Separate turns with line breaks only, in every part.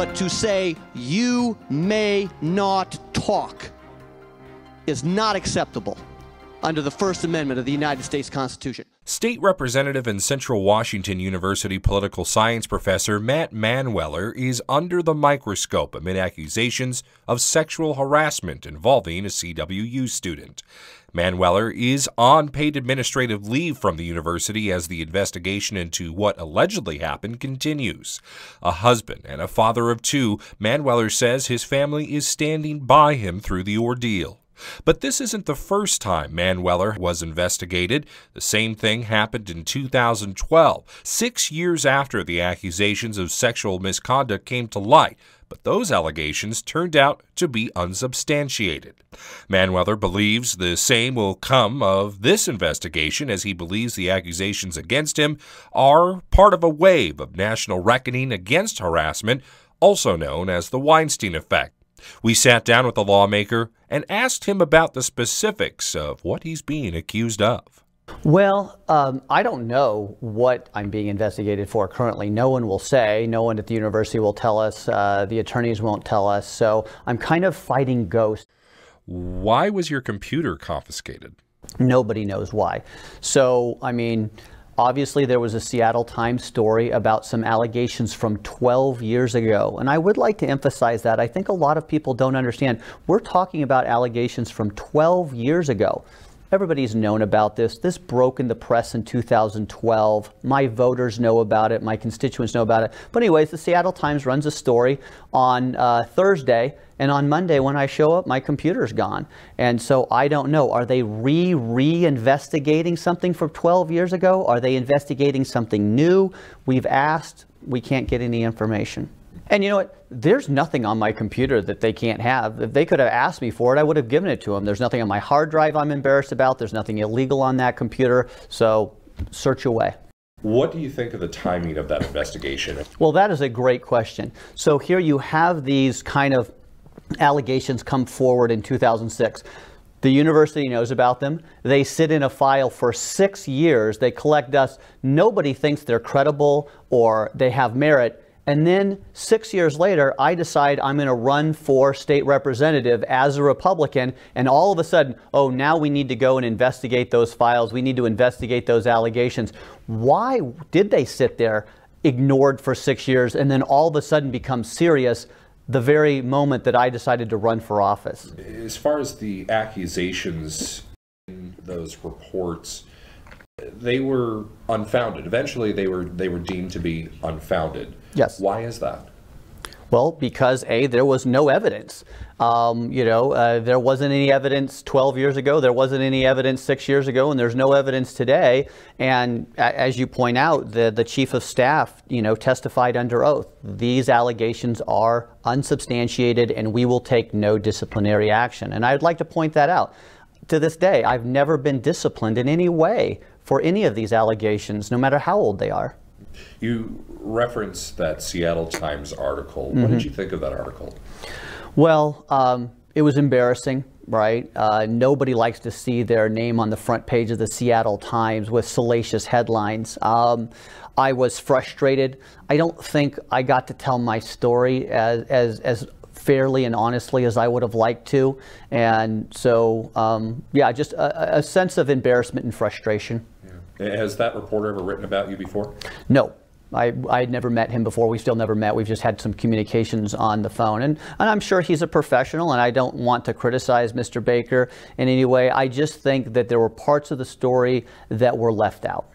But to say you may not talk is not acceptable under the First Amendment of the United States Constitution.
State Representative and Central Washington University political science professor Matt Manweller is under the microscope amid accusations of sexual harassment involving a CWU student. Manweller is on paid administrative leave from the university as the investigation into what allegedly happened continues. A husband and a father of two, Manweller says his family is standing by him through the ordeal. But this isn't the first time Manweller was investigated. The same thing happened in 2012, 6 years after the accusations of sexual misconduct came to light. But those allegations turned out to be unsubstantiated. Manweller believes the same will come of this investigation, as he believes the accusations against him are part of a wave of national reckoning against harassment, also known as the Weinstein effect. We sat down with the lawmaker and asked him about the specifics of what he's being accused of.
Well, I don't know what I'm being investigated for currently. No one will say. No one at the university will tell us. The attorneys won't tell us. So I'm kind of fighting ghosts.
Why was your computer confiscated?
Nobody knows why. So, I mean, obviously there was a Seattle Times story about some allegations from 12 years ago. And I would like to emphasize that. I think a lot of people don't understand. We're talking about allegations from 12 years ago. Everybody's known about this. This broke in the press in 2012. My voters know about it. My constituents know about it. But anyways, the Seattle Times runs a story on Thursday. And on Monday, when I show up, my computer's gone. And so I don't know. Are they re-investigating something from 12 years ago? Are they investigating something new? We've asked. We can't get any information. And you know what? There's nothing on my computer that they can't have. If they could have asked me for it, I would have given it to them. There's nothing on my hard drive I'm embarrassed about. There's nothing illegal on that computer. So search away.
What do you think of the timing of that investigation?
Well, that is a great question. So here you have these kind of allegations come forward in 2006. The university knows about them. They sit in a file for 6 years. They collect dust. Nobody thinks they're credible or they have merit. And then 6 years later, I decide I'm going to run for state representative as a Republican. And all of a sudden, oh, now we need to go and investigate those files. We need to investigate those allegations. Why did they sit there ignored for 6 years and then all of a sudden become serious the very moment that I decided to run for office?
As far as the accusations in those reports, they were unfounded. Eventually, they were deemed to be unfounded.
Yes.
Why is that?
Well, because A, there was no evidence. There wasn't any evidence 12 years ago. There wasn't any evidence 6 years ago, and there's no evidence today. And as you point out, the chief of staff, testified under oath. These allegations are unsubstantiated, and we will take no disciplinary action. And I'd like to point that out. To this day, I've never been disciplined in any way for any of these allegations, no matter how old they are.
You referenced that Seattle Times article. What did you think of that article?
Well, it was embarrassing, right? Nobody likes to see their name on the front page of the Seattle Times with salacious headlines. I was frustrated. I don't think I got to tell my story as fairly and honestly as I would have liked to. And so, yeah, just a sense of embarrassment and frustration.
Yeah. Has that reporter ever written about you before?
No. I had never met him before. We still never met. We've just had some communications on the phone. And I'm sure he's a professional, and I don't want to criticize Mr. Baker in any way. I just think that there were parts of the story that were left out.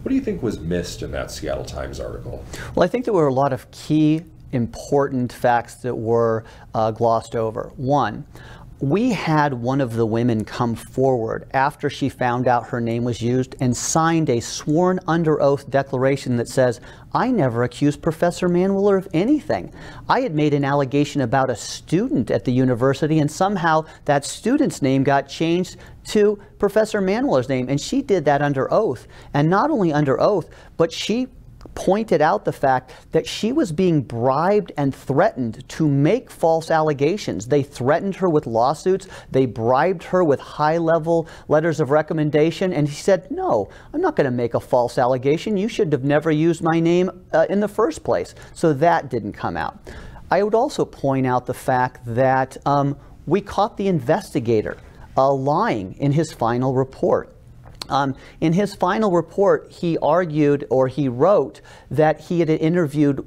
What do you think was missed in that Seattle Times article?
Well, I think there were a lot of key important facts that were glossed over. One, we had one of the women come forward after she found out her name was used and signed a sworn under oath declaration that says, I never accused Professor Manweller of anything. I had made an allegation about a student at the university, and somehow that student's name got changed to Professor Manweller's name, and she did that under oath. And not only under oath, but she pointed out the fact that she was being bribed and threatened to make false allegations. They threatened her with lawsuits. They bribed her with high-level letters of recommendation. And she said, no, I'm not going to make a false allegation. You should have never used my name in the first place. So that didn't come out. I would also point out the fact that we caught the investigator lying in his final report. In his final report, he argued, or he wrote, that he had interviewed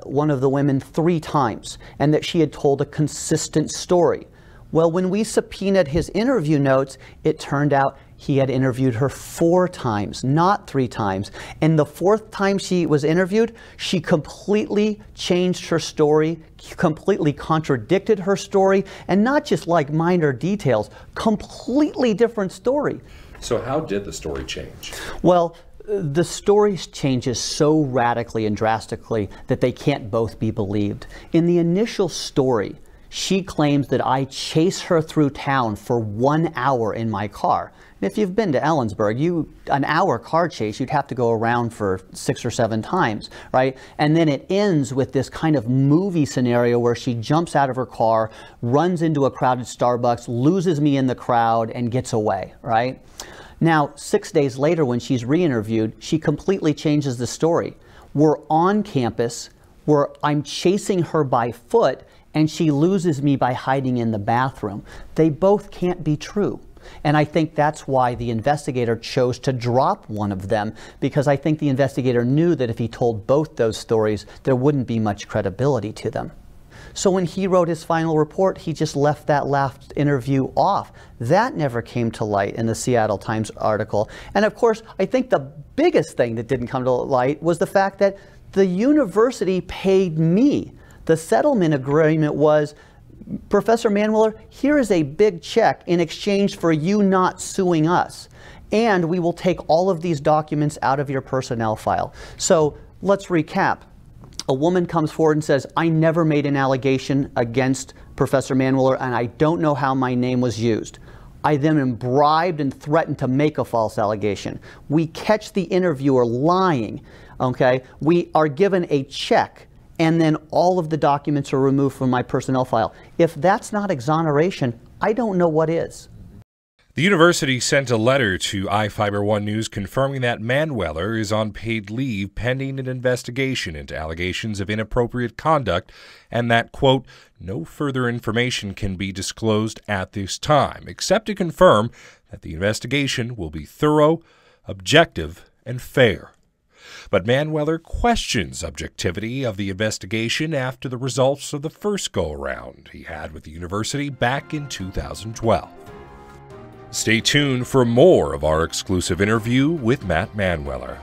one of the women 3 times and that she had told a consistent story. Well, when we subpoenaed his interview notes, it turned out he had interviewed her 4 times, not 3 times. And the 4th time she was interviewed, she completely changed her story, completely contradicted her story, and not just like minor details, completely different story.
So how did the story change?
Well, the story changes so radically and drastically that they can't both be believed. In the initial story, she claims that I chase her through town for 1 hour in my car. And if you've been to Ellensburg, an hour car chase, you'd have to go around for 6 or 7 times, right? And then it ends with this kind of movie scenario where she jumps out of her car, runs into a crowded Starbucks, loses me in the crowd, and gets away, right? Now, 6 days later, when she's re-interviewed, she completely changes the story. We're on campus, where I'm chasing her by foot, and she loses me by hiding in the bathroom. They both can't be true. And I think that's why the investigator chose to drop one of them, because I think the investigator knew that if he told both those stories, there wouldn't be much credibility to them. So when he wrote his final report, he just left that last interview off. That never came to light in the Seattle Times article. And of course, I think the biggest thing that didn't come to light was the fact that the university paid me. The settlement agreement was, Professor Manweller, here is a big check in exchange for you not suing us. And we will take all of these documents out of your personnel file. So let's recap. A woman comes forward and says, I never made an allegation against Professor Manweller, and I don't know how my name was used. I then am bribed and threatened to make a false allegation. We catch the interviewer lying, okay? We are given a check, and then all of the documents are removed from my personnel file. If that's not exoneration, I don't know what is.
The university sent a letter to iFiber1 News confirming that Manweller is on paid leave pending an investigation into allegations of inappropriate conduct and that, quote, no further information can be disclosed at this time, except to confirm that the investigation will be thorough, objective, and fair. But Manweller questions objectivity of the investigation after the results of the first go-around he had with the university back in 2012. Stay tuned for more of our exclusive interview with Matt Manweller.